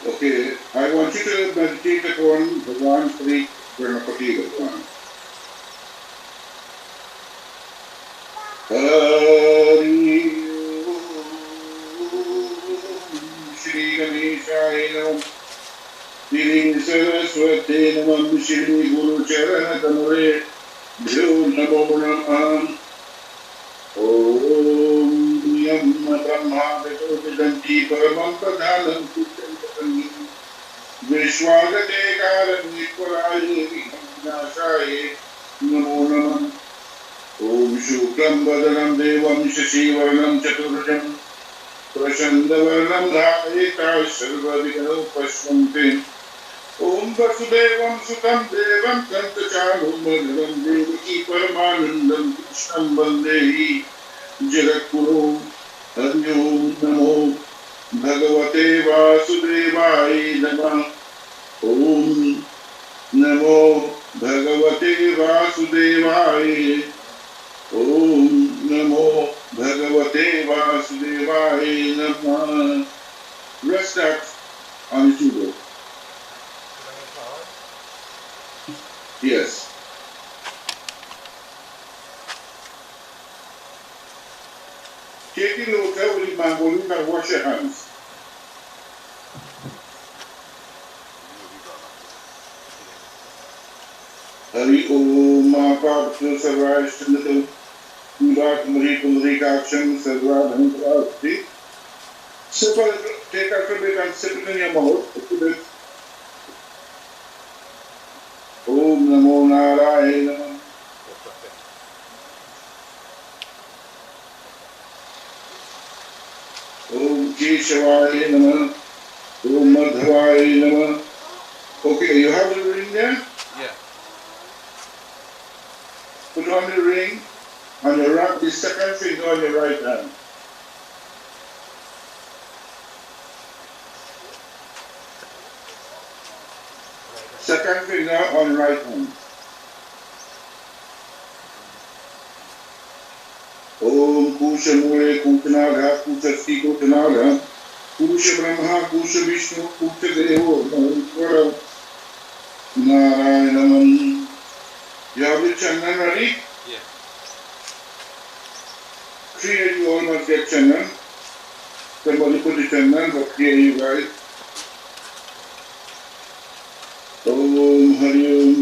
Okay, I want you to meditate upon Bhagwan Sri Ganapati Bhagwan. Hari Om Shri Ganeshaya Nam Shri Saraswati Namam Shri Guru Charana Tamare Bhyo Namo Namah Om Yam Brahma Vidodanti Paramam Pradhanam Kuchantam Vishwagate Karanishwaraye Vinashaye Namo Namah Om Shuklam Badaram Devam Shashivarnam Chaturjam Prashandavarnam Dhayita Sarvadikano Pashvante Om Vasudevam Sutam Devam Kantachalum Madharam Devaki Paramanandam Krishnam Bandehi Jagatguru Hari Om Namo Bhagavate Vasudevaya Namah Om Namo Bhagavate Vasudevaya Om Namo Bhagavate Vasudevaya Namah. Rest that on the keyboard. Yes. Take a little towel with my balloon and wash your hands. Hari Om Mahapabhya Sarvaya Shandatam Kudat Mari Kumari Kaksham Sarva Dhankarati. Take alphabet and sip it in your mouth. Om Namo Narayana. Om Keshavaya Namah. Om Madhavaya Namah. Okay, you have the ring there? Yeah. Put on the ring on your right, the second finger on your right hand. Second finger on right hand. Om Kusha Mure Kutanadha Kusasti Kutanadha Kusha Brahma Kusha Vishnu Kusha Devo Maheshwara Narayanam. You have the chandan ready? Yeah. 3 you all must get chandan. Somebody put the chandan, but here you guys. Om Hari Om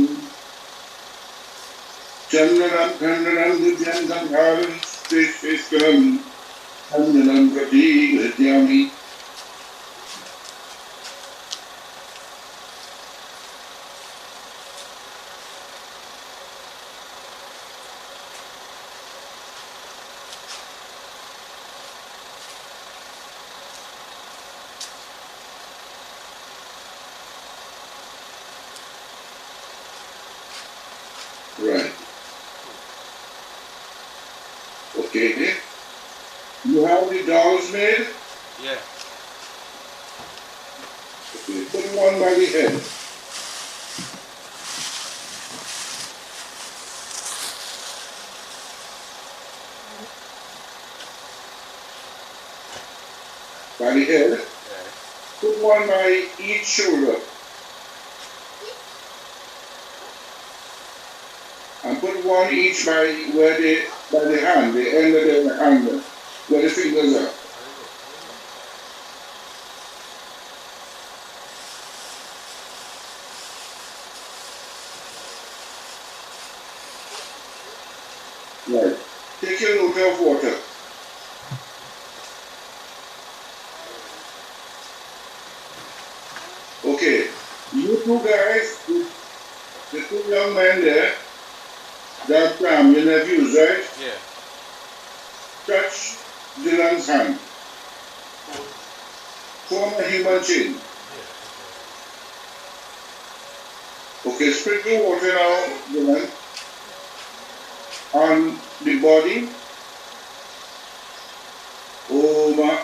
Chandanam Khandanam Divyam Gandharam Steshkaram Khandanam Prati Ghatyami. Right. Okay. You have the dolls made? Yeah. Okay. Put one by the head. By the head. Yeah. Put one by each shoulder. And put one each by the hand, the end of the hand, where the fingers are. Right. Take your load of water. Okay. You two guys, the two young men there, that your nephews, right? Yeah. Touch Dylan's hand. Form a human chain. Okay, sprinkle water now, Dylan, on the body.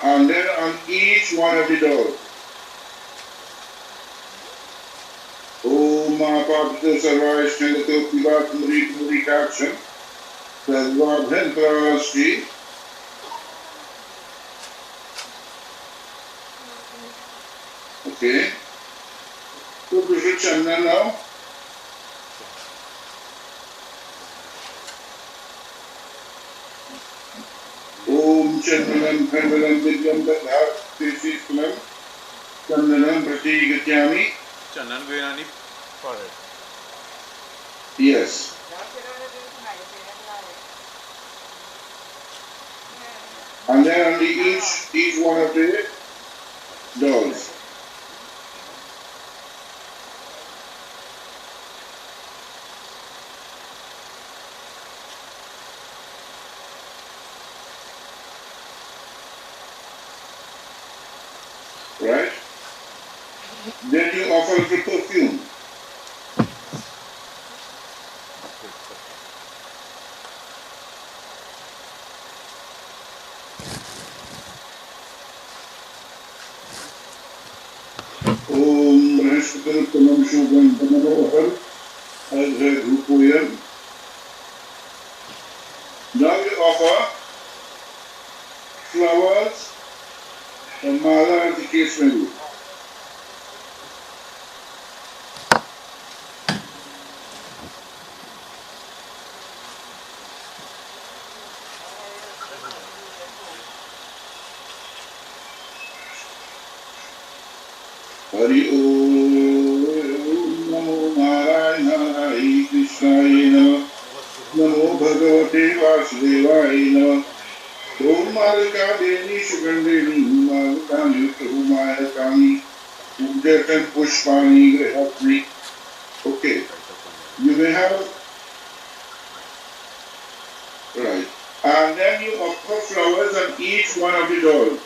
And then on each one of the dolls. Om Mahapabhya Sarvaya Shandato Pivat Muri Muri Kaksham Sarvabhantarasti. Okay. So this is Chandra now. Om Chandanam Kandalam Vidyam Dadhat Tisislam Chandanam Prati Gatyami. Chandan Goyani forehead. Yes. And then only each one of the dolls. Right? Then you offer the perfume. Om Brahmaspatam Tamam Shubham Tamanohar Adha Rupoyam. Now you offer flowers and mala at the case menu. Hari Om Namo Narayana Krishnaya Namo Namo Bhagavate Vasudevaya Namo Om Malika Deni Sugandheni Malakani Mahalakani Ujatan Pushpani Grihatni. Okay, you may have, right, and then you offer flowers on each one of the dolls.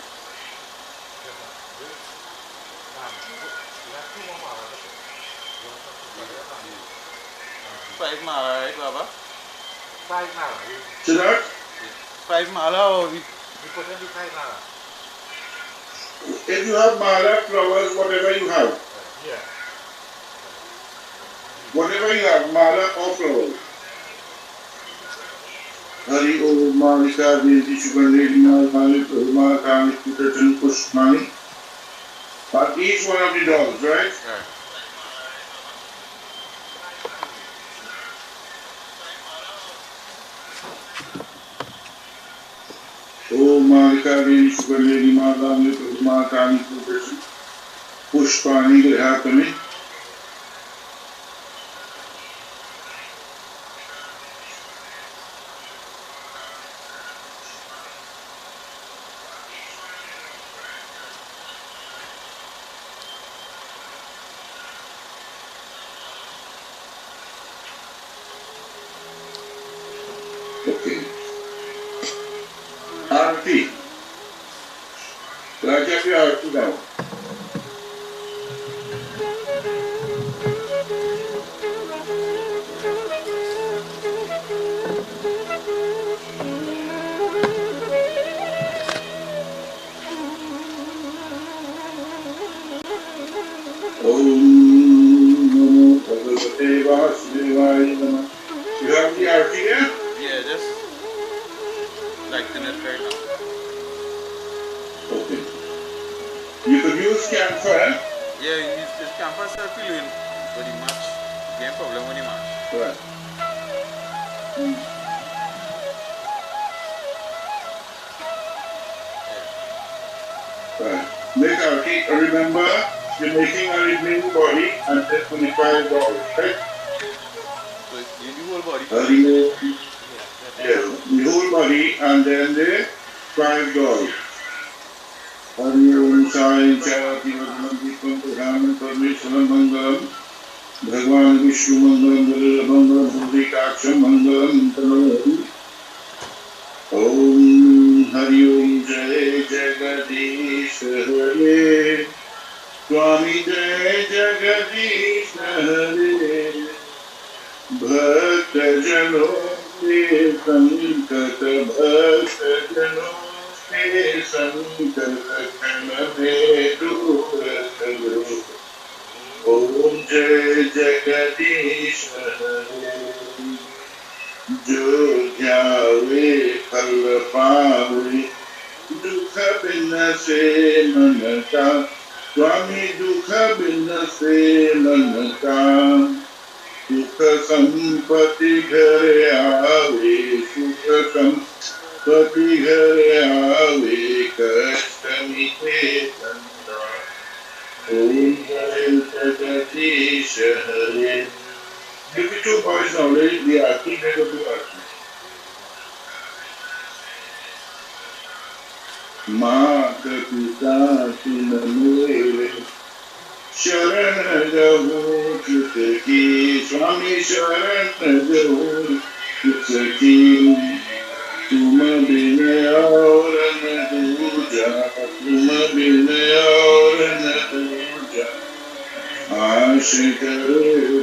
Five mala, right, Baba? 5 mala. So that 5 mala or we put only 5 mala. if you have mala, flowers, whatever you have, Yeah. whatever you have, mala or flowers. Hari Om Malika Deni Sugandheni Malakani Ujatan Pushpani. On each one of the dolls, right? right. Om Malika Deni Sugandheni Malakani Ujatan Pushpani Grihatni. Okay. Arti. Raja ki Arti now. Om Namo Bhagavate Vasudevaya Namah. You have the Arti there? Yeah, just lighten it right now. Okay. You could use camphor. Yeah, this campus are feeling very much. Game problem very much. Right. Right. Make Arti. Remember, you're making a evening body and then $25, right? So you do whole body. Yeah, the whole body and then the $5. Hari Om Sai Charati Vadmanditam Pradhanam Parmeshwaram Mangalam Bhagwan Vishnu Mangalam Dalila Mangalam Pundrikaksham Mangalam Tanavati. Om Hari Om Jai Jagadish Hare Swami Jai Jagadish Hare Bhakta Jano के संकट भक्त जनों के संकट क्षण में दूर करो। ओम जय जगदीश हरे। जो ध्यावे फल पावे दुख बिन से मन का Swami Dukha Binase Manaka Sukha Sampati Ghare Aave Sukha Sampati Ghare Aave Kashta Mite Tanda Om Jai Jagadish Hare. Give me 2 points now, ladies. The Arti, they go to Arti. Mata Pita Tinamure Sharan Gaho Chutaki Swami Sharan Gaho Chutaki Tuma Bine Auran Tuja Tuma Bine Auran Tuja Ashikar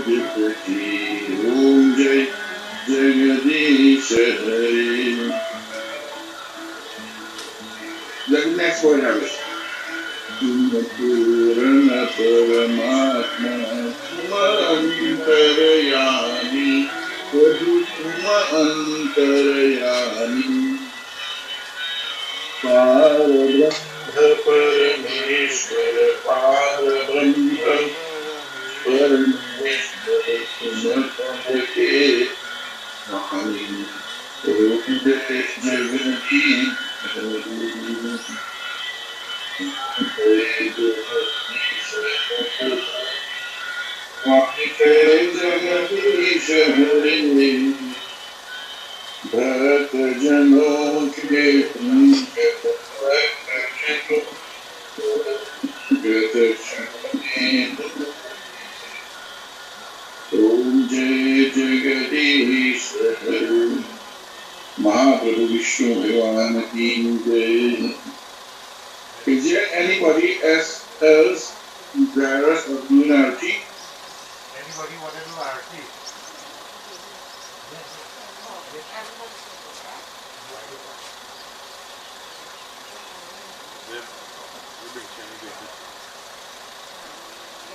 Dipati Om Jai Jagadish Hare. The next word I wish. Purana Paramatma Tuma Antarayani Prabhu Tuma Antarayani Parabrahma Parameshwara Parabrahma Parameshwara Sumathamake Mahani Om Jai Jagadish Bharat Jano Ke Om Jai Jagadish Hare Mahaprabhu Vishnu Bhagwan Ki Jai. Is there anybody else desirous of doing arti? Anybody want to do RT?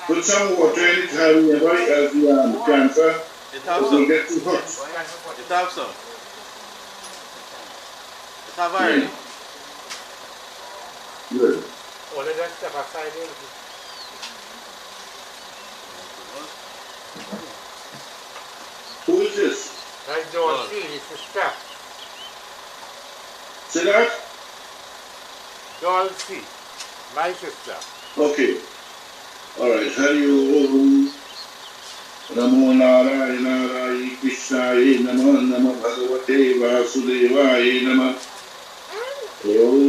Put some water in it, have nearby as the cancer. It have It will some. get too hot. It have some. It have iron. Good. All of that stuff aside there. Who is this? That's John C. His sister. Say that? Doll C. My sister. Okay. Alright. Hari Om. Namo Narayana Krishnaya Namo Namo Bhagavate Vasudevaya Namo. Om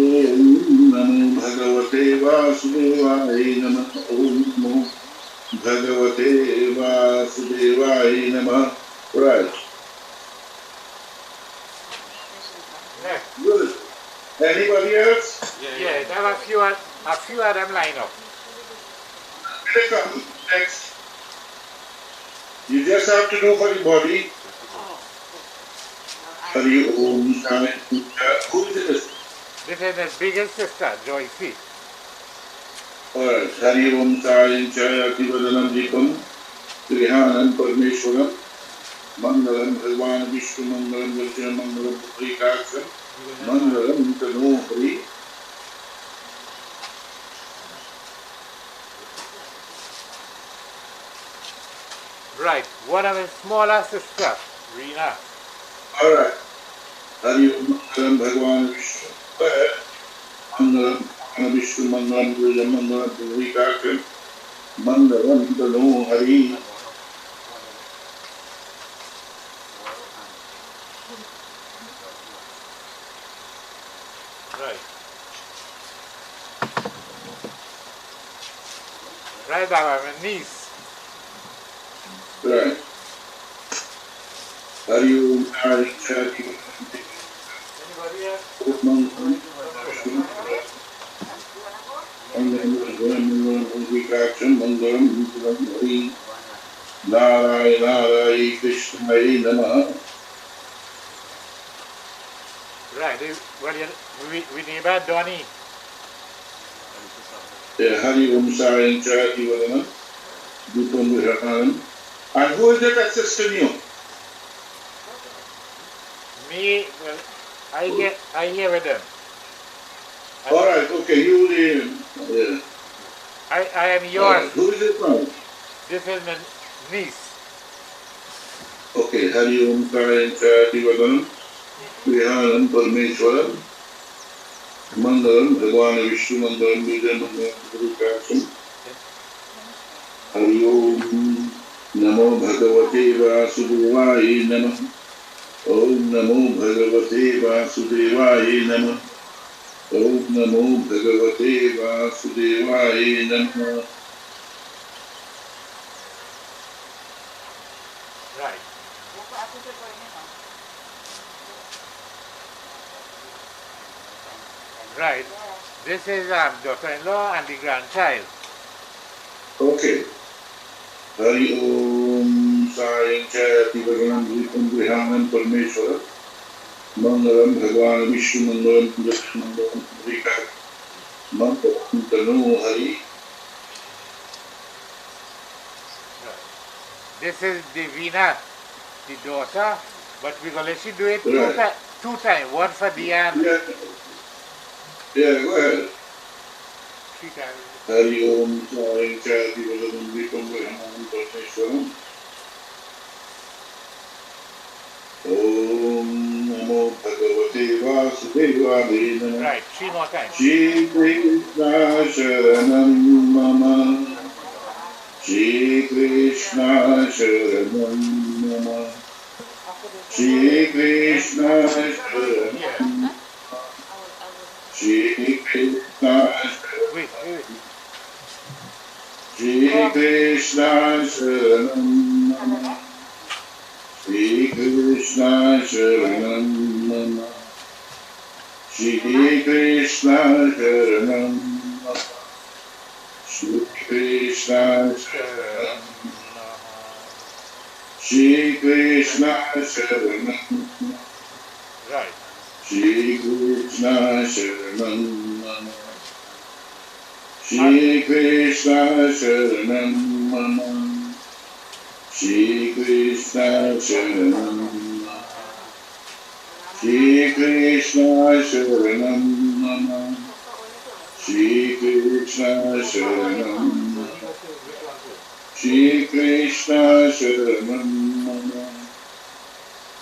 Namo Bhagavate Vasudevaya Namo. Om Namo Bhagavate Vasudevaya Namo. Right. Next. Good. Anybody else? Yeah, there are a few of them line up. Here come next. You just have to know for the body. Hari Om Shani. Who is this? This is the biggest sister, Joy C. Alright. Hari Om Shani Chayati Vadanam Dipam Trihanam Parmeshwaram Mangalam Bhagwan Vishnu Mangalam Vajra Mangalam Putri Kaksam Mangalam Tanu Hari. Right, one of his smaller sisters, Rina. Alright. Hari Om Mangalam Bhagwan Vishnu Mangalam Vishnu Mangalam Vajra Mangalam Putri Kaksam Mangalam Tanu Hari. Right. Right, I'm a niece. Right. Hari Om Shani Chayati Anybody else? Mangalam Hari Narayana Krishnaya Namaha. Right, we neighbor Donnie. Hari Om Sarin Chayati Vadanam Dupam Viharanam. And who is that assisting you? Me, well, I hear with them. Alright, okay, you live. I am yours. Who is it from? This is my niece. Okay, Hari Om Karayantati Vadanam Vihanam Parmeshwaram Mangalam Bhagwan Vishnu Mangalam Vijay Mangalam Guru Kasham Hari Om Namo Bhagavate Vasudevaya Namah Om Namo Bhagavate Vasudevaya Namah Om Namo Bhagavate Vasudevaya Namah. Right. Right. This is daughter-in-law and the grandchild. Okay. Hari Om Sarayantati Vadanam Vihanam Parmeshwaram Mangalam Bhagwan Vishnu Mangalam Vijay Mangalam Guru Kasham Tanu Hari. This is Divina, the daughter, but we're going to let you do it Right. two times. One for Diane, Yeah, go ahead. 3 times. Hari Om Sarayantati Vadanam Vihanam Parmeshwaram Om Namo Bhagavate Vasudevaya Namah. Right, 3 more times. Shri Krishna Sharanam Mama Shri Krishna Sharanam Mama Shri Krishna Sharanam Shri Krishna Wait. Shri Krishna Sharanam Mama Shri Krishna Sharanam Mama Shri Krishna Sharanam Mama Shri Krishna Sharanam Shri Krishna Sharanam Right. Shri Krishna Sharanam Shri Krishna Sharanam Shri Krishna Sharanam Shri Krishna Sharanam Shri Krishna Sharanam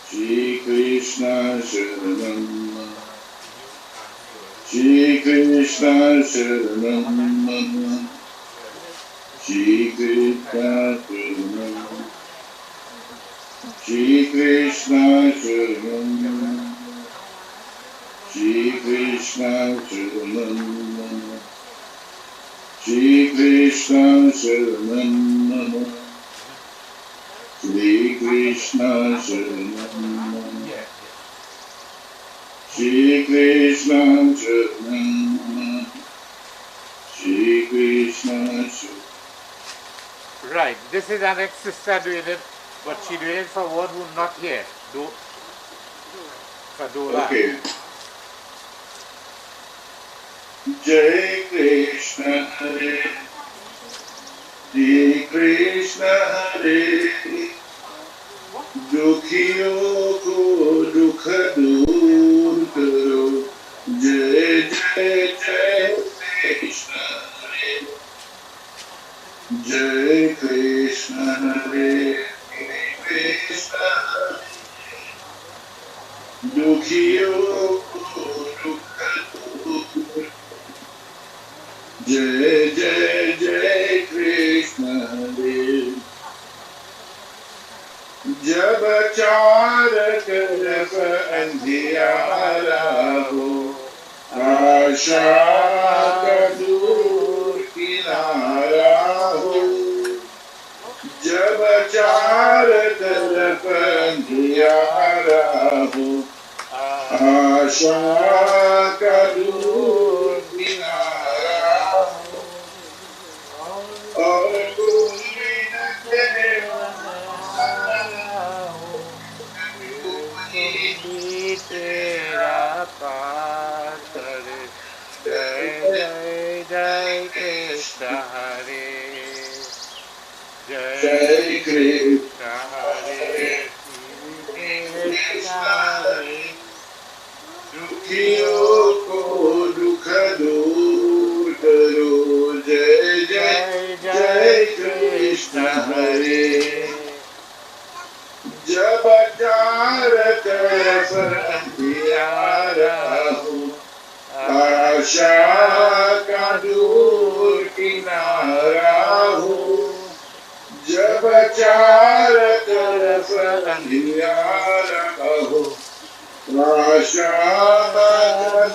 Shri Krishna Sharanam Shri Krishna Sharanam Shri Krishna Sharanam Shri Krishna Sharanam Shri Krishna Sharanam Shri Krishna Sharanam Shri Krishna Sharanam Shri Krishna Sharanam Shri Krishna Sharanam Shri Krishna Sharanam. Right. This is an ex-sister doing it, but she doing it for one who's not here. For Dola. Okay. Jai Krishna Hare Jai Krishna Hare Dukhiyon ko dukha dur karo Jai Jai Jai Krishna Hare Jai Krishna Hare Jai Krishna Hare Dukhiyon ko dukha dur Jai Jai Jai Krishna Hare जब चार तरफ अंधियारा हो आशा का दूर किनारा हो जब चार तरफ अंधियारा हो आशा का दूर किनारा हो और कोई न तेरा तेरा पार करे जय जय जय कृष्ण हरे जय कृष्ण हरे कृष्ण हरे दुखियों को दुख दूर करो जय जय चार तरफ अंधियारा हो, आशा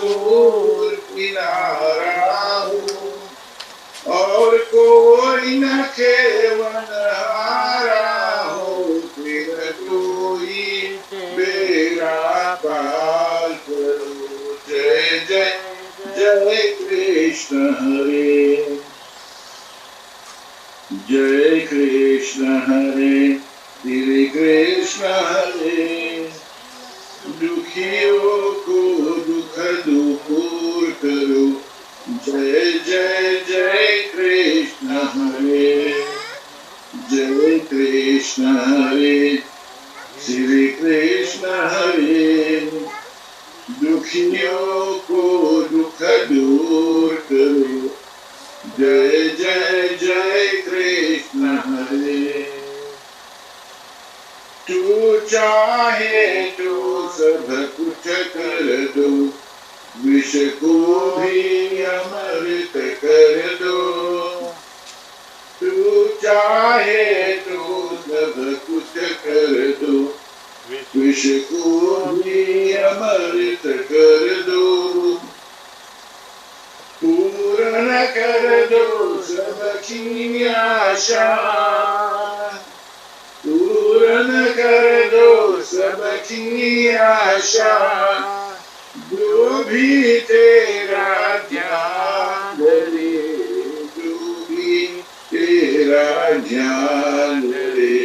दूर किनारा हो, और कोई न खेवनहारा हो, फिर कोई बेड़ा पार करो। जय जय जय कृष्ण हरे, जय कृष्ण हरे, श्री कृष्ण हरे। दुखियों को दुख दूर करो। जय जय जय कृष्ण हरे, जय कृष्ण हरे, श्री कृष्ण हरे। दुखियों को दुख दूर करो। जय जय जय कृष्ण हरे। तू चाहे तो सब कुछ कर दो, विष को भी अमृत कर दो। तू चाहे तो सब कुछ कर दो, विष को भी अमृत कर दो। पूर्ण कर दो सबकी आशा, पूर्ण कर दो सबकी आशा। जो भी तेरा ध्यान धरे, जो भी तेरा ध्यान धरे।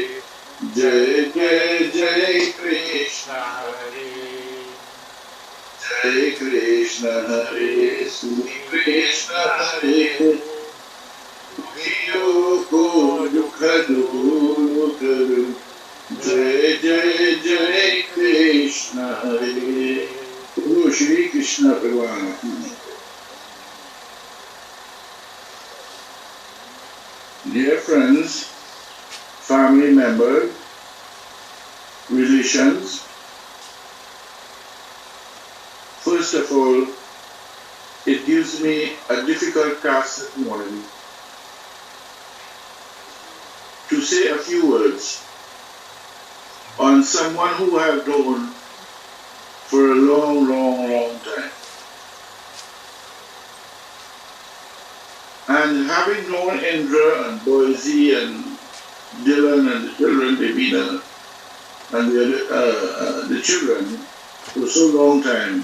जय जय जय कृष्ण हरे, जय कृष्ण हरे, श्री कृष्ण हरे। दुखियों को दुख दूर करो। जय जय जय कृष्ण हरे। तो श्री कृष्ण भगवान की। Dear friends, family members, relations, first of all, it gives me a difficult task this morning to say a few words on someone who I have known for a long time. And having known Indra and Boise and Dylan and the children, Devina and the children for so long time,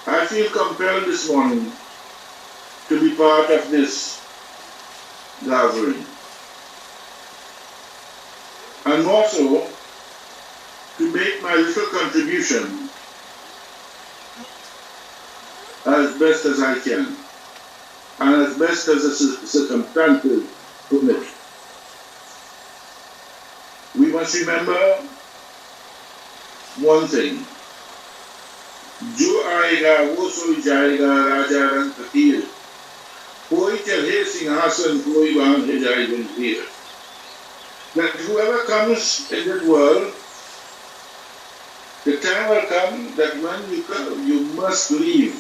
I feel compelled this morning to be part of this gathering. And more so, to make my little contribution as best as I can, and as best as the circumstances permit. We must remember one thing. जो आएगा वो सोई जाएगा, राजा रंग फकीर। कोई चढ़े सिंहासन, कोई बांधे जाए जंजीर। That whoever comes in this world, the time will come that when you come, you must leave.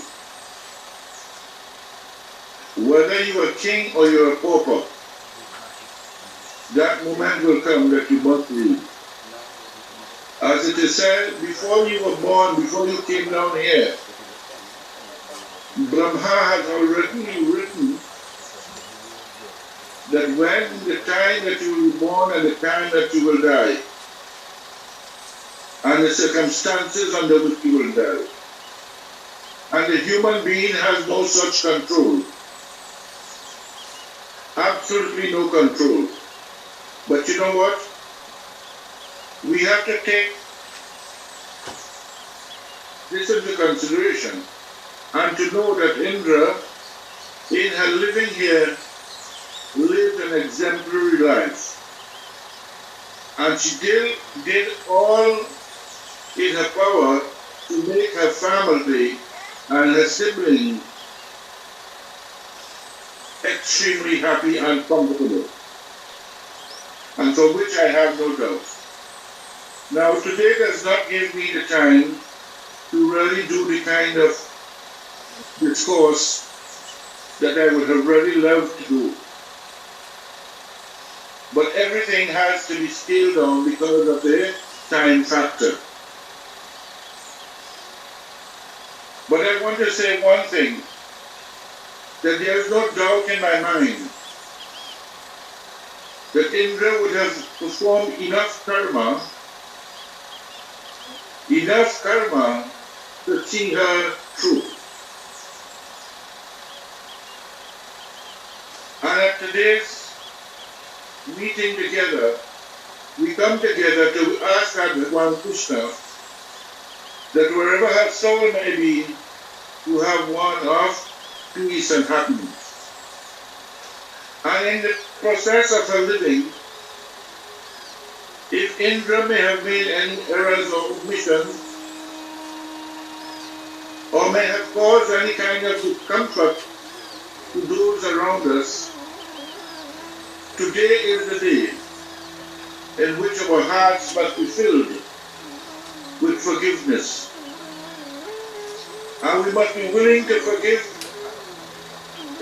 Whether you are king or you are pauper, that moment will come that you must leave. As it is said, before you were born, before you came down here, Brahma has already written that when the time that you will be born and the time that you will die, and the circumstances under which you will die. And the human being has no such control. Absolutely no control. But you know what? We have to take this into consideration and to know that Indra, in her living here, lived an exemplary life. And she did all in her power to make her family and her siblings extremely happy and comfortable. And for which I have no doubt. Now today does not give me the time to really do the kind of discourse that I would have really loved to do. but everything has to be scaled down because of the time factor. But I want to say one thing, that there is no doubt in my mind that Indra would have performed enough karma to see her through. And at today's meeting together, we come together to ask our Bhagwan Krishna that wherever her soul may be, to have one of peace and happiness. And in the process of her living, if Indra may have made any errors or omissions, or may have caused any kind of discomfort to those around us, today is the day in which our hearts must be filled with forgiveness. And we must be willing to forgive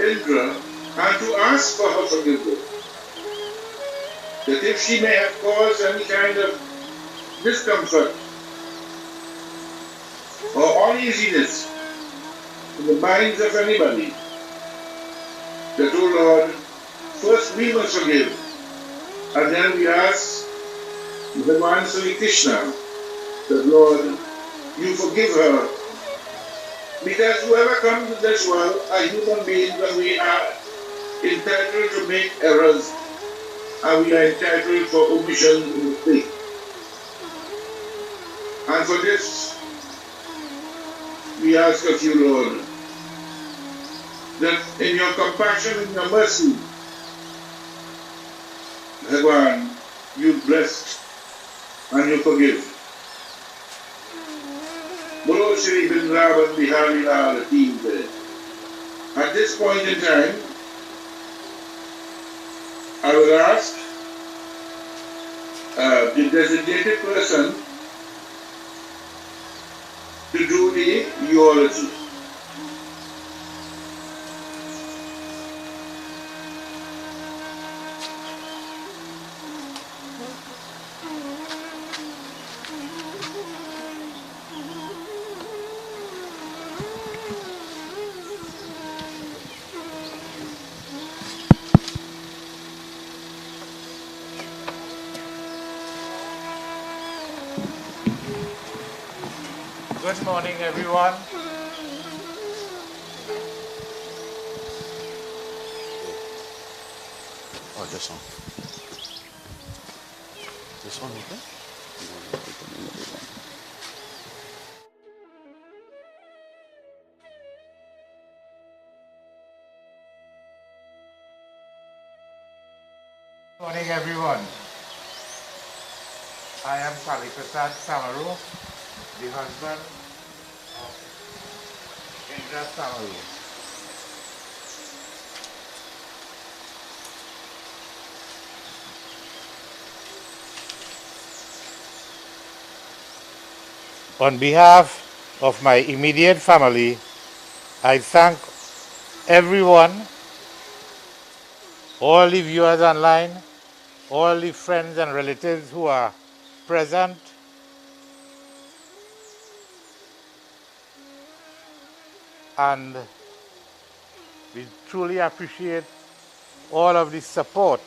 Indra and to ask for her forgiveness. That if she may have caused any kind of discomfort or uneasiness in the minds of anybody, that, oh Lord, first we must forgive, and then we ask Bhagavan Sri Krishna that, Lord, you forgive her. Because whoever comes to this world are human beings, and we are entitled to make errors, and we are entitled for omissions and mistakes. And for this, we ask of you, Lord, that in your compassion and your mercy, Bhagwan, you bless and you forgive. Bolo Shri Vrindavan Bihari Lal Ki Jai. At this point in time, I will ask the designated person to do the eulogy. Good morning, everyone. Oh, this one. This one, okay? Good morning, everyone. I am Prasad Samaroo, the husband of Indra Samaroo. On behalf of my immediate family, I thank everyone, all the viewers online, all the friends and relatives who are present, and we truly appreciate all of the support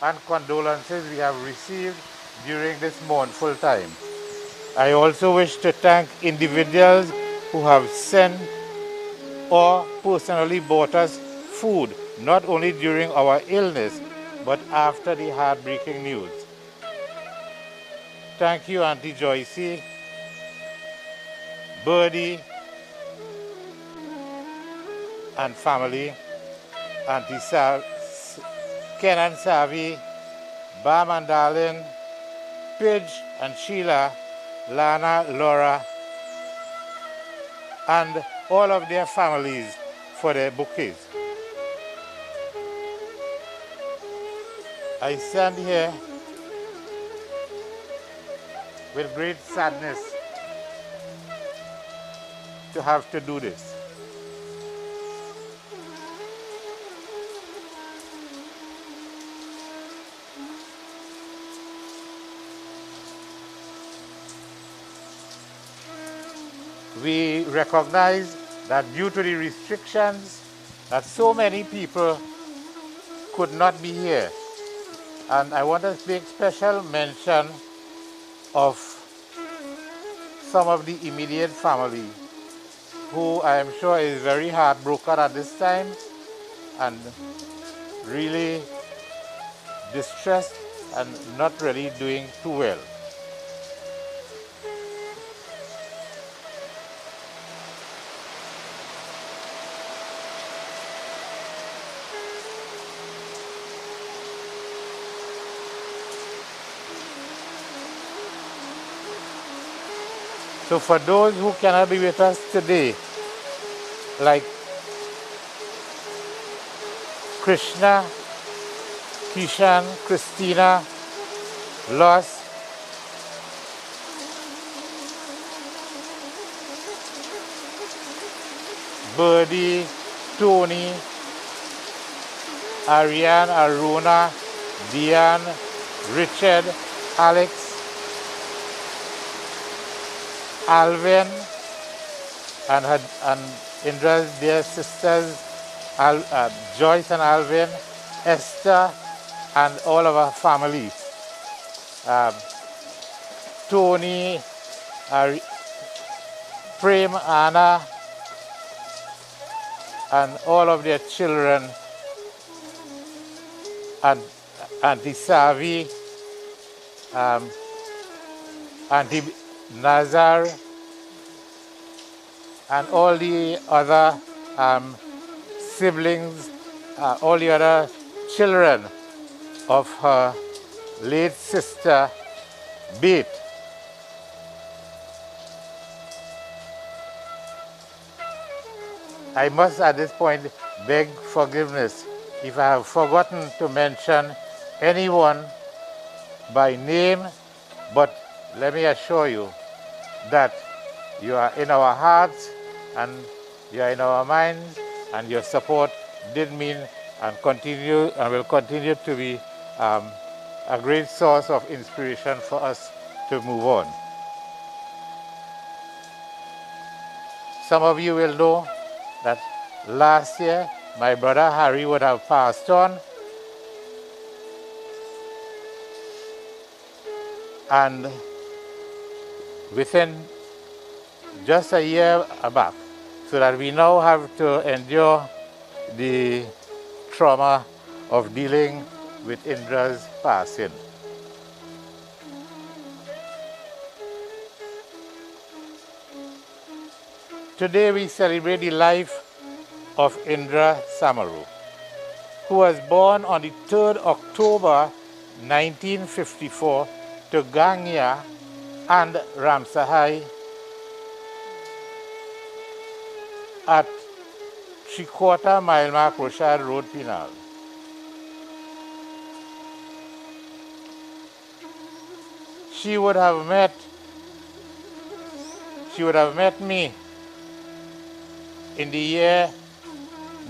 and condolences we have received during this mournful time. I also wish to thank individuals who have sent or personally bought us food, not only during our illness, but after the heartbreaking news. Thank you, Auntie Joycey, Birdie, and family, Auntie Ken and Savi, Bam and Darlin, Pidge and Sheila, Lana, Laura, and all of their families for their bouquets. I stand here with great sadness to have to do this. we recognize that due to the restrictions that so many people could not be here. And I want to make special mention of some of the immediate family who I am sure is very heartbroken at this time and really distressed and not really doing too well. So for those who cannot be with us today, like Krishna, Kishan, Christina, Los, Birdie, Tony, Ariane, Aruna, Diane, Richard, Alex, Alvin, and Indra's dear sisters, Joyce and Alvin, Esther, and all of our families. Tony, Prem, Anna, and all of their children, and Auntie Savi, Auntie Nazar, and all the other siblings, all the other children of her late sister, Bate. I must at this point beg forgiveness if I have forgotten to mention anyone by name, but let me assure you that you are in our hearts and you are in our minds, and your support did mean and will continue to be a great source of inspiration for us to move on. Some of you will know that last year my brother Harry would have passed on, and within just a year back, so that we now have to endure the trauma of dealing with Indra's passing. Today we celebrate the life of Indra Samaroo, who was born on the 3rd October 1954 to Gangya and Ramsahai at 3/4 mile mark Rochard Road, Pinal. She would have met me in the year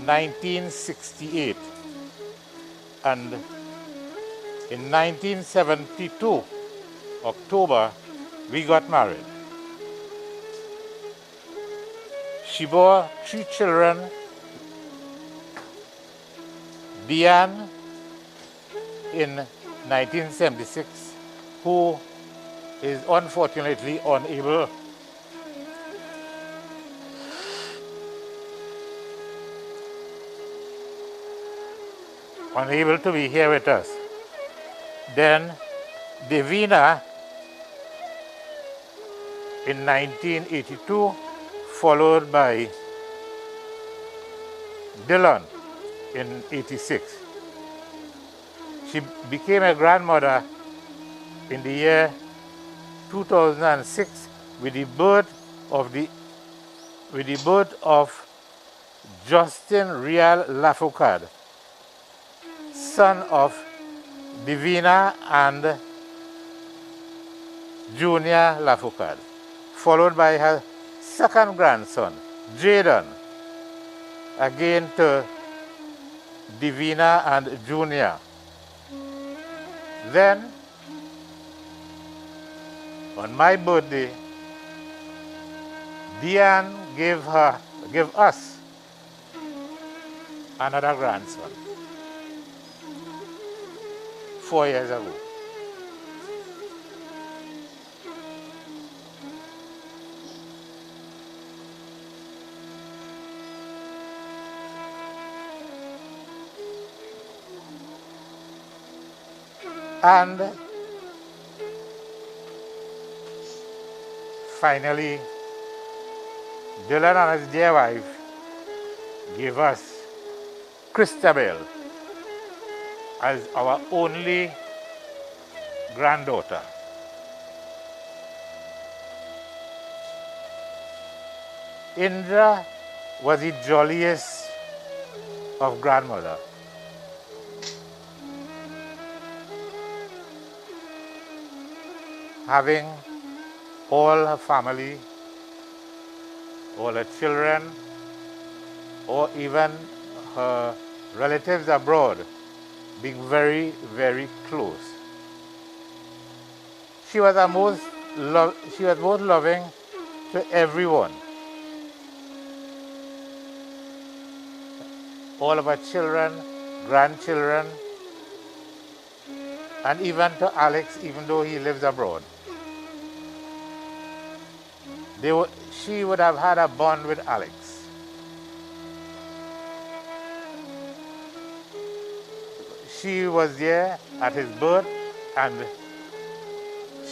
1968, and in 1972 October we got married. She bore 3 children: Diane in 1976, who is unfortunately unable to be here with us. Then Devina in 1982, followed by Dylan in 86. She became a grandmother in the year 2006 with the birth of Justin Real Lafoucade, son of Divina and Junior Lafoucade, followed by her second grandson, Jaden, again to Divina and Junior. Then, on my birthday, Diane gave us another grandson 4 years ago. And finally, Dylan and his dear wife gave us Christabel as our only granddaughter. Indra was the jolliest of grandmother. Having all her family, all her children, or even her relatives abroad being very, very close. She was most loving to everyone. All of her children, grandchildren, and even to Alex, even though he lives abroad. She would have had a bond with Alex. She was there at his birth, and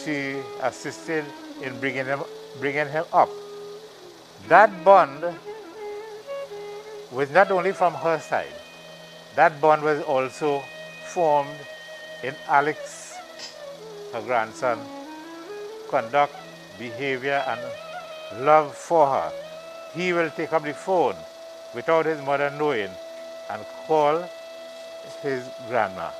she assisted in bringing him up. That bond was not only from her side. That bond was also formed in Alex, her grandson, conduct, behavior, and love for her. He will take up the phone without his mother knowing and call his grandma.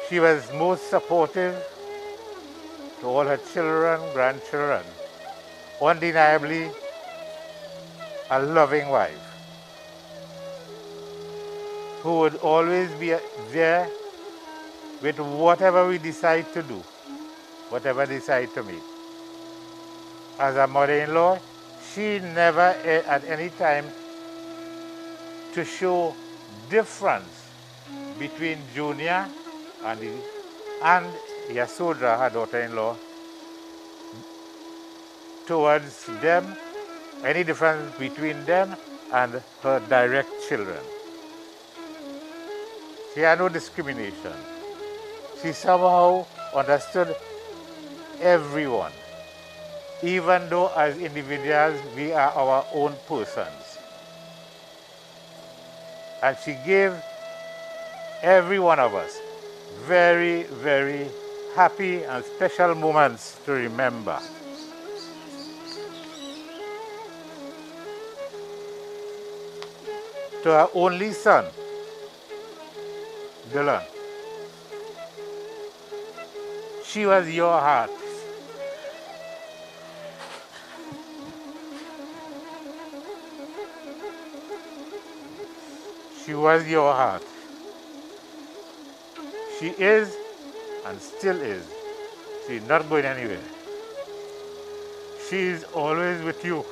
She was most supportive to all her children, grandchildren. Undeniably a loving wife who would always be there with whatever we decide to do, whatever we decide to make. As a mother-in-law, she never at any time to show difference between Junior and Yasodra, her daughter-in-law, towards them, any difference between them and her direct children. She had no discrimination. She somehow understood everyone, even though as individuals we are our own persons. And she gave every one of us very, very happy and special moments to remember. To her only son, Dylan, she was your heart. She was your heart. She is and still is. She's not going anywhere. She is always with you.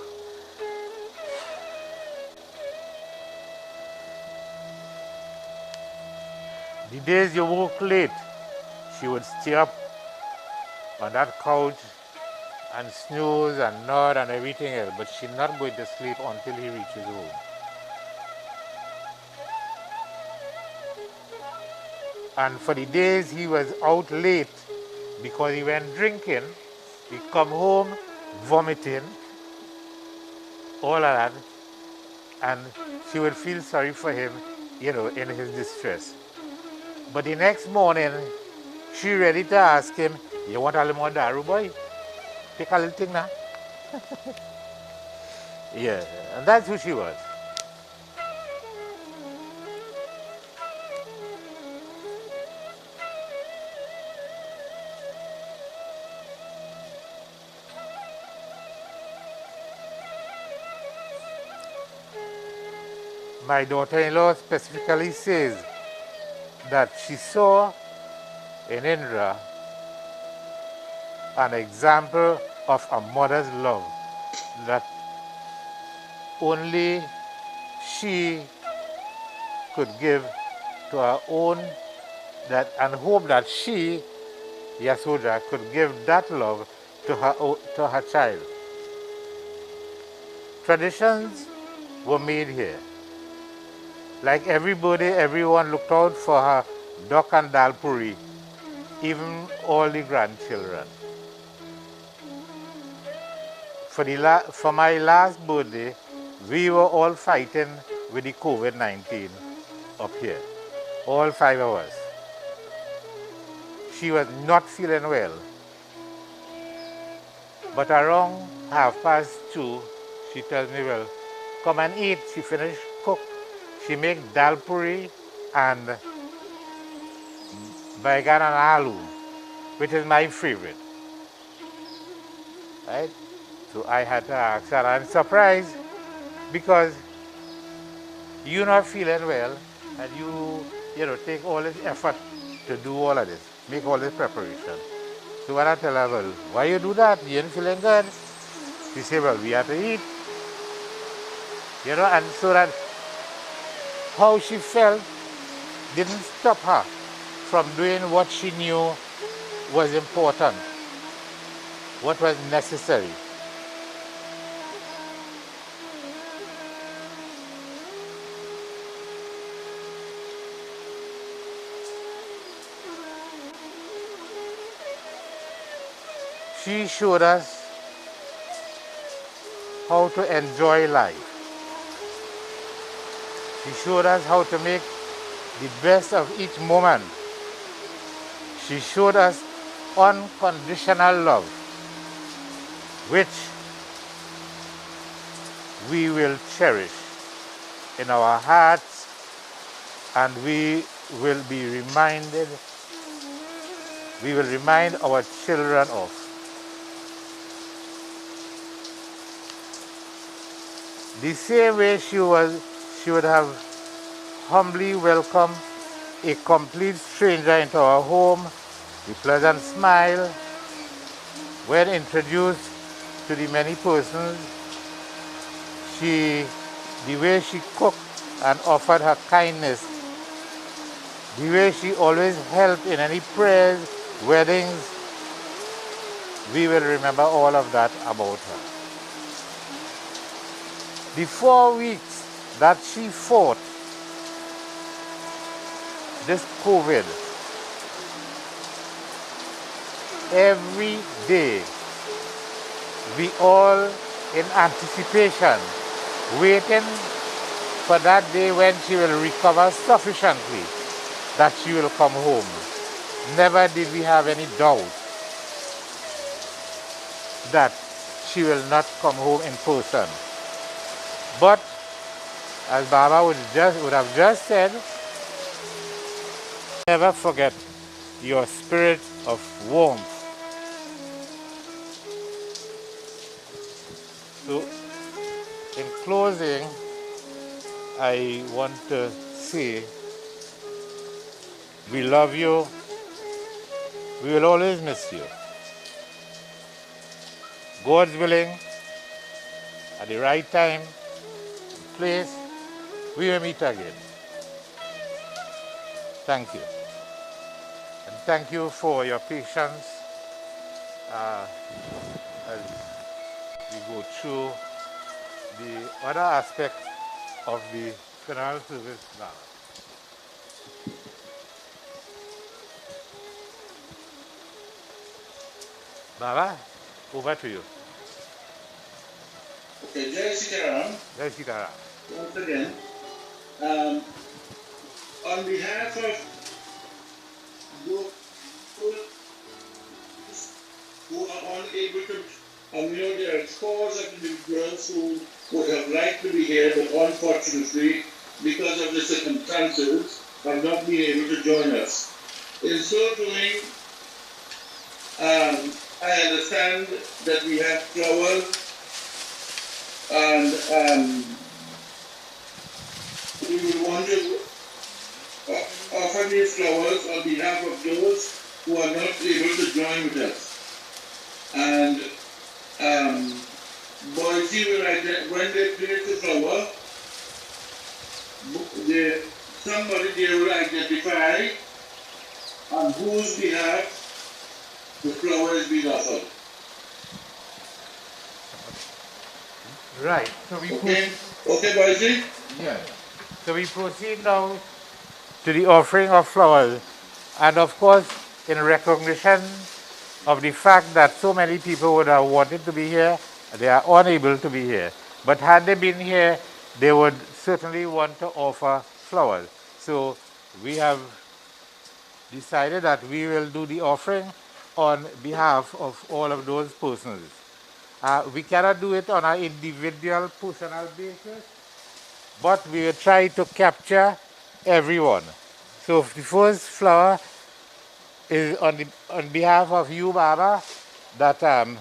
The days you woke late, she would stay up on that couch and snooze and nod and everything else, but she's not going to sleep until he reaches home. And for the days he was out late because he went drinking, he'd come home vomiting, all of that, and she would feel sorry for him, in his distress. But the next morning, she ready to ask him, "You want a little more daru, boy? Take a little thing now." Yeah, and that's who she was. My daughter-in-law specifically says that she saw in Indra an example of a mother's love that only she could give to her own, that, and hope that she, Yashoda, could give that love to her child. Traditions were made here. Like everybody, everyone looked out for her duck and dal puri, even all the grandchildren. For my last birthday, we were all fighting with the COVID-19 up here, all 5 of us. She was not feeling well, but around 2:30, she tells me, well, come and eat. She finished cook. She make dal puri and baigan and aloo, which is my favorite. Right? So I had to ask her, I'm surprised because you're not feeling well and you take all this effort to do all of this, make all this preparation. So when I tell her, well, why you do that? You ain't feeling good? She said, well, we have to eat. And so that how she felt didn't stop her from doing what she knew was important, what was necessary. She showed us how to enjoy life. She showed us how to make the best of each moment. She showed us unconditional love, which we will cherish in our hearts, and we will remind our children of. The same way she would have humbly welcomed a complete stranger into our home, the pleasant smile when introduced to the many persons, the way she cooked and offered her kindness, the way she always helped in any prayers, weddings, we will remember all of that about her. The 4 weeks that she fought this COVID, every day we all in anticipation, waiting for that day when she will recover sufficiently that she will come home. Never did we have any doubt that she will not come home in person. But, as Baba would have just said, never forget your spirit of warmth. So, in closing, I want to say, we love you. We will always miss you. God's willing, at the right time, place, we will meet again. Thank you. And thank you for your patience as we go through the other aspects of the funeral service now. Baba, over to you. Okay, Jai Sitaram. Jai Sitaram. Once again, on behalf of those who are unable to, there are scores of individuals who would have liked to be here, but unfortunately, because of the circumstances, have not been able to join us. In so doing, I understand that we have flowers, and we will want to offer these flowers on behalf of those who are not able to join with us. And Boise will when they place the flower, somebody there will identify on whose behalf the flower is being offered. Right. So we Okay, Boise? yeah. So we proceed now to the offering of flowers. And of course, in recognition of the fact that so many people would have wanted to be here, they are unable to be here. But had they been here, they would certainly want to offer flowers. So we have decided that we will do the offering on behalf of all of those persons. We cannot do it on an individual personal basis, but we will try to capture everyone. So the first flower is on behalf of you, Baba, that on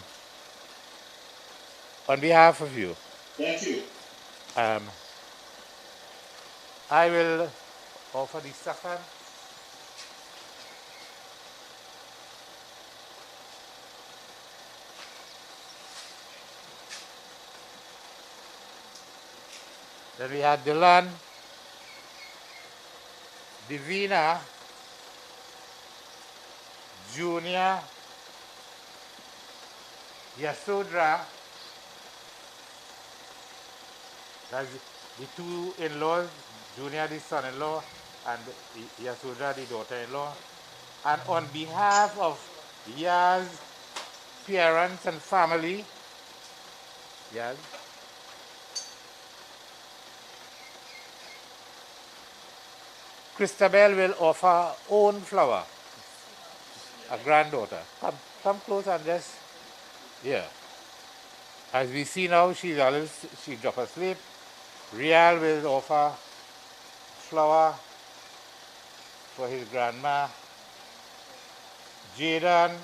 behalf of you. Thank you. I will offer the second. Then we had Dylan, Divina, Junior, Yasodra, that's the two in-laws, Junior the son-in-law and Yasodra the daughter-in-law. And on behalf of Yaz parents and family, Yaz, Christabel will offer her own flower, a granddaughter. Come close and just, yeah. As we see now, she dropped asleep. Rial will offer flower for his grandma. Jaden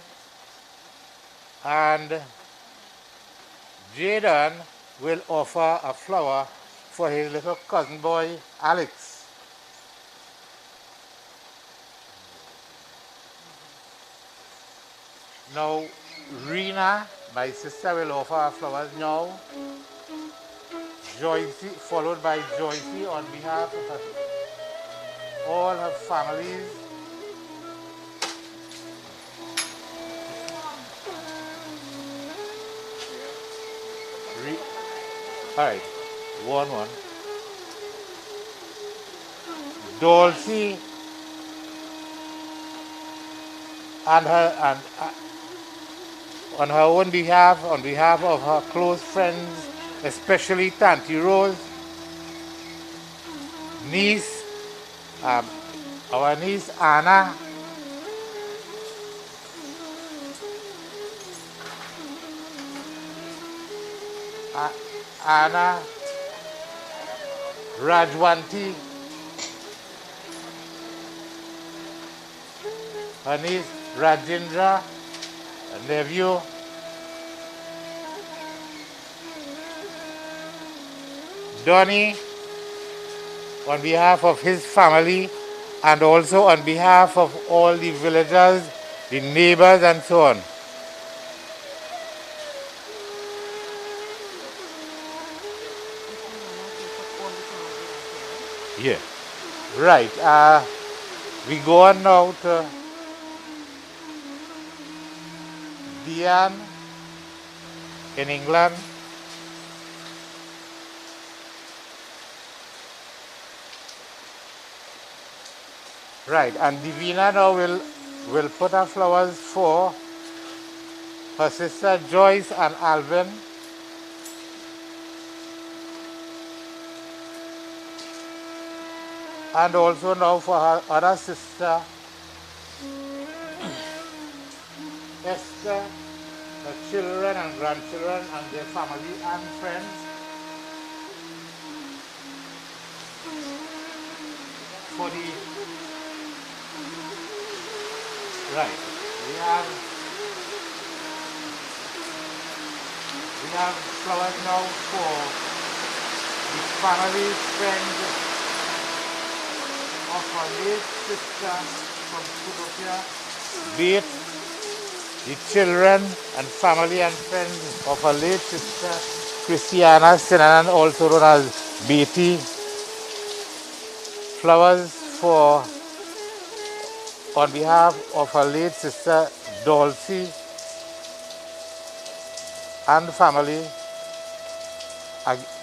will offer a flower for his little cousin boy, Alex. Now, Rena, my sister, will offer her flowers now. Joycey, followed by Joycey on behalf of all her families. All right, one. Dulcie and on her own behalf, on behalf of her close friends, especially Tanti Rose, niece, our niece Anna, Rajwanti, her niece Rajendra, a nephew, Donnie, on behalf of his family and also on behalf of all the villagers, the neighbors and so on. Yeah, right. We go on now to Diane in England. Right, and Divina now will put her flowers for her sister Joyce and Alvin. And also now for her other sister Esther, her children and grandchildren and their family and friends. For the right, we have flowers now for the family, friends of her late sister from Kudopia, be it the children and family and friends of her late sister Christiana Sinanan, also known as Beatty. Flowers for on behalf of her late sister Dulcie and family,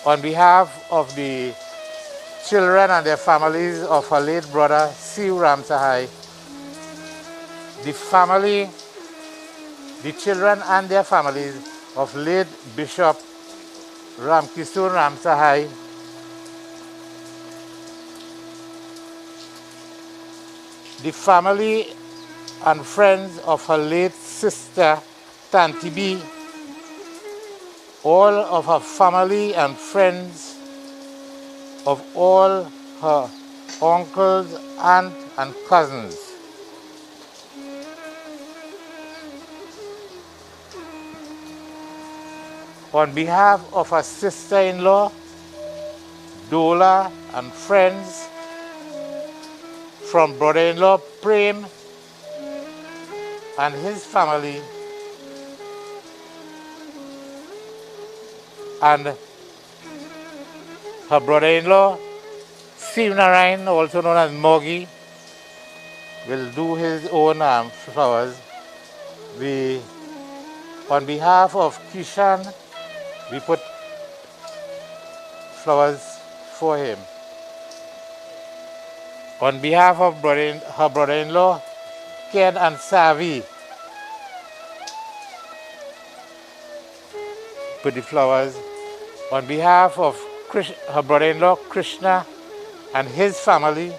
on behalf of the children and their families of her late brother Siu Ramsahai, the family, the children and their families of late Bishop Ramkisur Ramsahai, the family and friends of her late sister Tanti B, all of her family and friends of all her uncles, aunts, and cousins. On behalf of her sister-in-law, Dola, and friends from brother-in-law Prem and his family, and her brother-in-law, Sivnarayan, also known as Mogi, will do his own flowers. On behalf of Kishan, we put flowers for him. On behalf of her brother-in-law, Ken and Savi, put the flowers. On behalf of her brother-in-law, Krishna, and his family,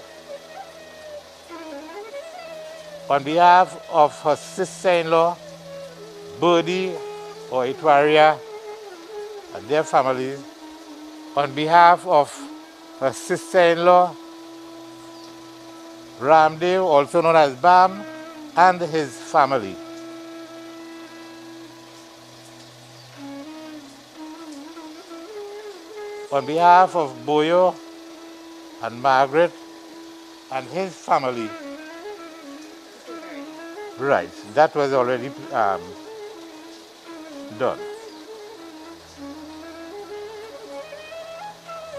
on behalf of her sister-in-law, Birdie or Itwaria, and their families, on behalf of her sister-in-law, Ramdev, also known as Bam, and his family. On behalf of Boyo and Margaret and his family. Right, that was already done.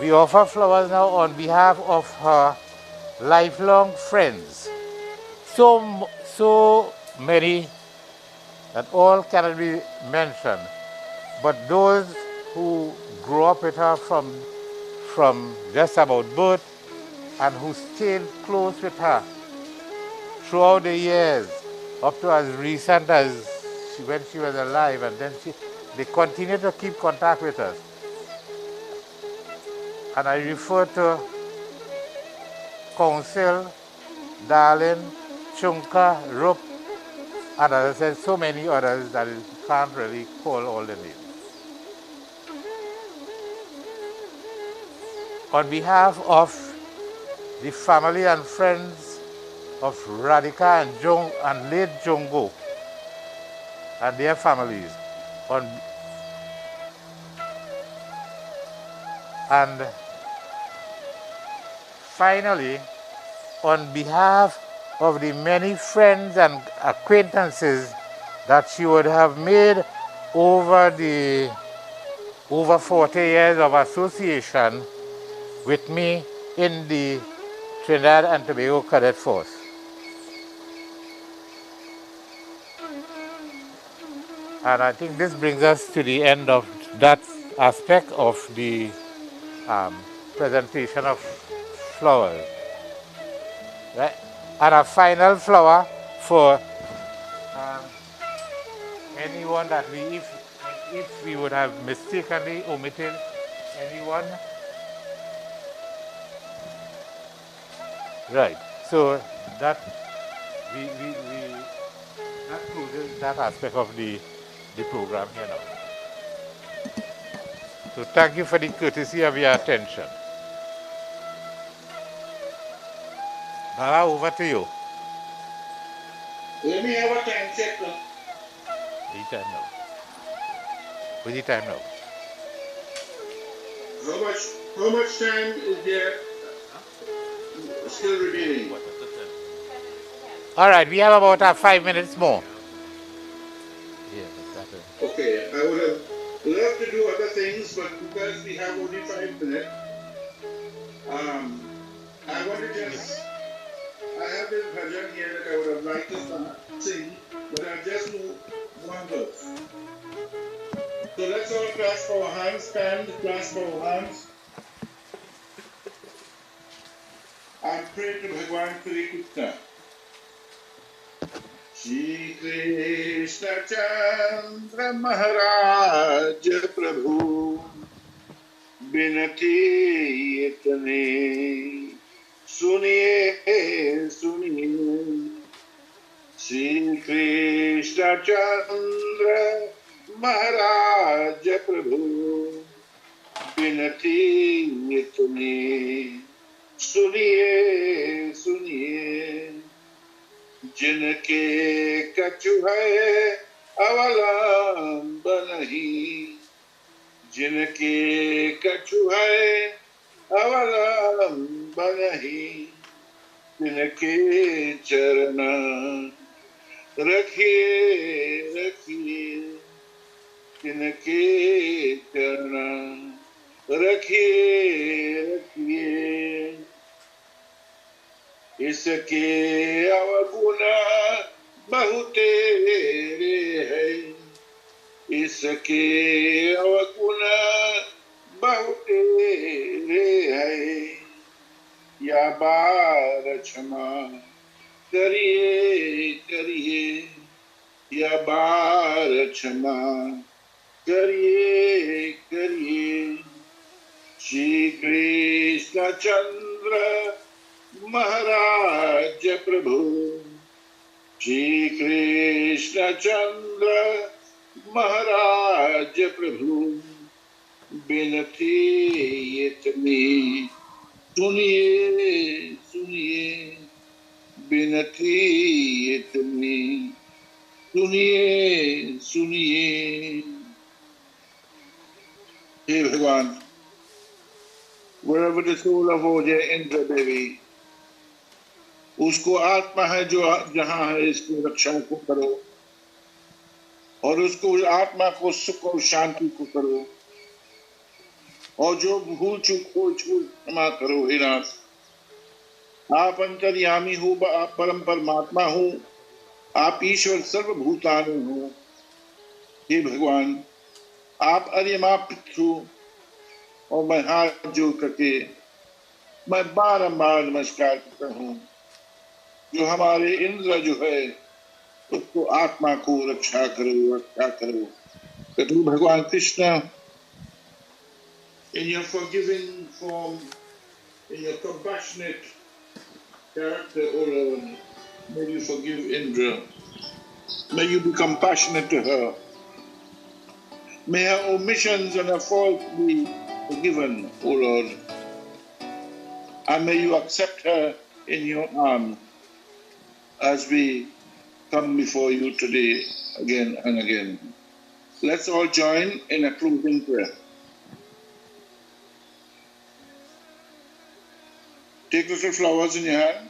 We offer flowers now on behalf of her lifelong friends. So many that all cannot be mentioned, but those who grew up with her from just about birth and who stayed close with her throughout the years, up to as recent as when she was alive, and then they continue to keep contact with us. And I refer to Council, Darlin, Chunka, Rup, and as I said, so many others that you can't really call all the names. On behalf of the family and friends of Radhika and late Jongo and their families, and finally, on behalf of the many friends and acquaintances that she would have made over 40 years of association with me in the Trinidad and Tobago Cadet Force. And I think this brings us to the end of that aspect of the presentation of flowers. Right? And a final flower for anyone that if we would have mistakenly omitted anyone. Right. So that that closes that aspect of the program here now. So thank you for the courtesy of your attention. Baba, over to you. Let me have a time check now. The time now. What's the time now? How much time is there still remaining? All right, we have about 5 minutes more. Yeah, exactly. Okay, I would have loved to do other things, but because we have only 5 minutes, I want to just, I have this bhajan here that I would have liked to sing, but I'll just do one verse. So let's all clasp our hands, stand, clasp our hands, and pray to Bhagwan Sri Krishna. Shri Krishna Chandra Maharaj Prabhu बिनती इतने सुनिए सुनिए श्री कृष्ण चंद्र महाराज प्रभु बिनती इतने सुनिए सुनिए जिनके कछु है अवलंब नहीं जिनके कछु है अवलंब नहीं तिनके चरण रखिए रखिए तिनके चरण रखिए रखिए इसके अवगुण बहुतेरे है इसके अवगुण बहुतेरे है या बार क्षमा करिए करिए या बार क्षमा करिए करिए श्री कृष्ण चंद्र महाराज प्रभु श्री कृष्ण चंद्र महाराज प्रभु बिनती इतनी सुनिए सुनिए बिनती इतनी सुनिए सुनिए हे भगवान wherever the soul of O Jai Indra Devi उसको आत्मा है जो जहां है इसकी रक्षा को करो और उसको आत्मा को सुख और शांति को करो और जो भूल चूक हो क्षमा करो हे नाथ आप अंतर्यामी हो आप परम परमात्मा हो आप ईश्वर सर्वभूतानु हो हे भगवान आप अरिमा पितृ और मैं हाथ जोड़ करके मैं बारंबार नमस्कार करता हूँ जो हमारे इंद्र जो है उसको आत्मा को रक्षा करो करो भगवान Krishna in your forgiving form in your compassionate character O Lord may you forgive Indra may you be compassionate to her may her omissions and her faults be forgiven O Lord and may you accept her in your arms as we come before you today again and again. Let's all join in a closing prayer. Take little flowers in your hand.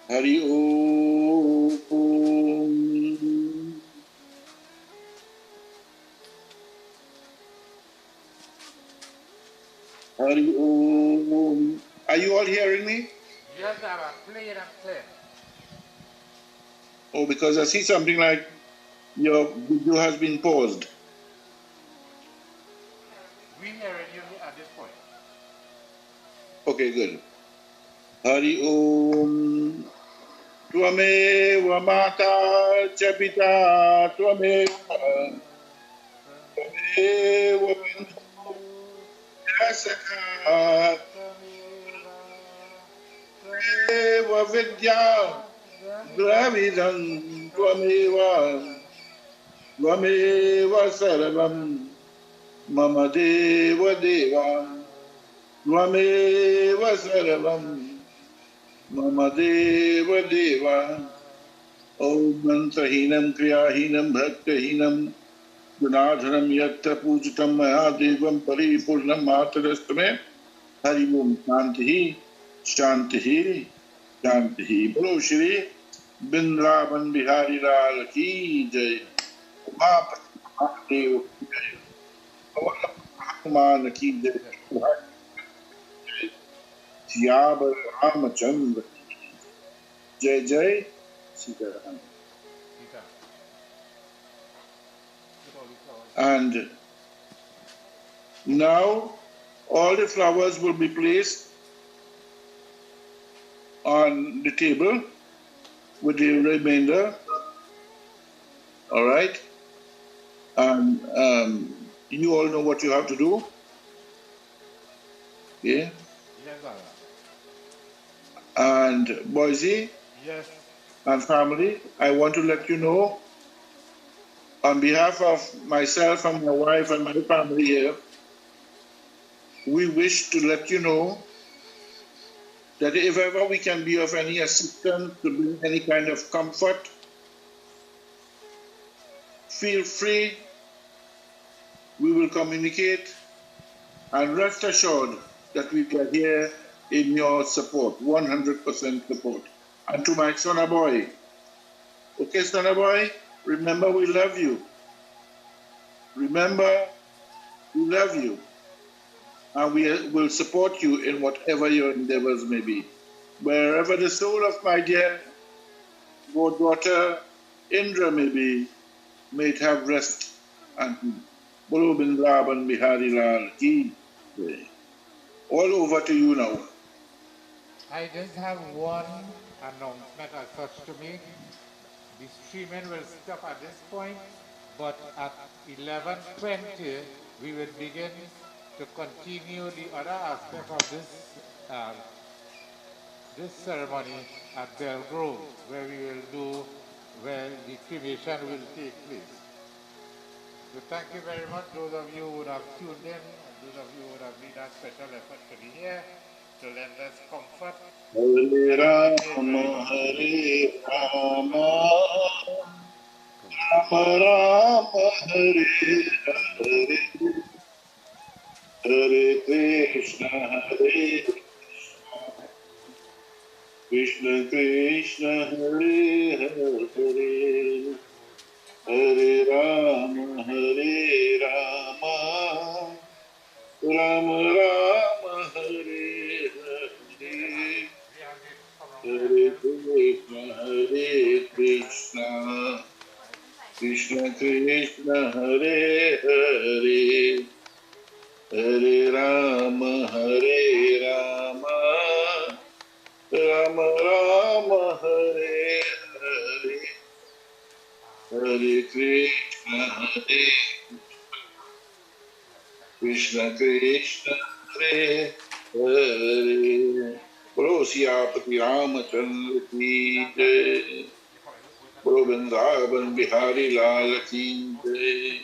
Hari Om. Hari Om. Are you all hearing me? Yes, I'm playing and clear. Oh, because I see something like your video has been paused. We hearing you at this point. Okay, good. Hari Om. Tvameva Mata cha Pita Tvameva Tvameva Bindhu Sakha Tvameva Vidya Dravidam Tvameva Tvameva Sarvam Mama Deva Deva Tvameva Sarvam Mama Deva Deva Om Mantrahinam Kriyahinam Bhaktahinam जनार्दनम यत्र पूजितम मया देवम परिपूर्णम मातरस्तमे हरि ओम शांति शांति शांति। बोलो श्री वृंदावन बिहारी लाल की जय। उमापति महादेव की जय। पवन हनुमान की जय। सियावर रामचंद्र जय जय Sitaram. And now all the flowers will be placed on the table with the remainder. All right. And you all know what you have to do. Yeah. Yes, sir. And Boise Yes. and family, I want to let you know, on behalf of myself and my wife and my family here, we wish to let you know that if ever we can be of any assistance to bring any kind of comfort, feel free. We will communicate, and rest assured that we are here in your support, 100% support. And to my son boy, okay, son boy, remember we love you. Remember, we love you. And we will support you in whatever your endeavors may be. Wherever the soul of my dear daughter Indra may be, may it have rest and peace. Bolo Bindraban Bihari Lal ki jai. All over to you now. I just have one announcement as such to make. The streaming will stop at this point, but at 11:20 we will begin to continue the other aspect of this ceremony at Bell Grove, where the cremation will take place. So thank you very much, those of you who would have tuned in, and those of you who would have made that special effort to be here to lend us comfort. Hare Rama, Hare Rama, Rama Rama, Hare Hare, Hare Krishna, Hare Krishna, Krishna, Hare Hare, Hare Rama, Hare Rama, Rama Rama, Hare Hare, Hare Krishna, Hare Krishna, Krishna Krishna, Hare Hare, Hare Rama, Hare Rama, Rama Rama, Hare Hare, Hare Krishna, Hare Krishna, Krishna, Hare Hare. Bolo Siyapati Ramachandra ki jai. Bolo Vrindavan Bihari Lal ki jai.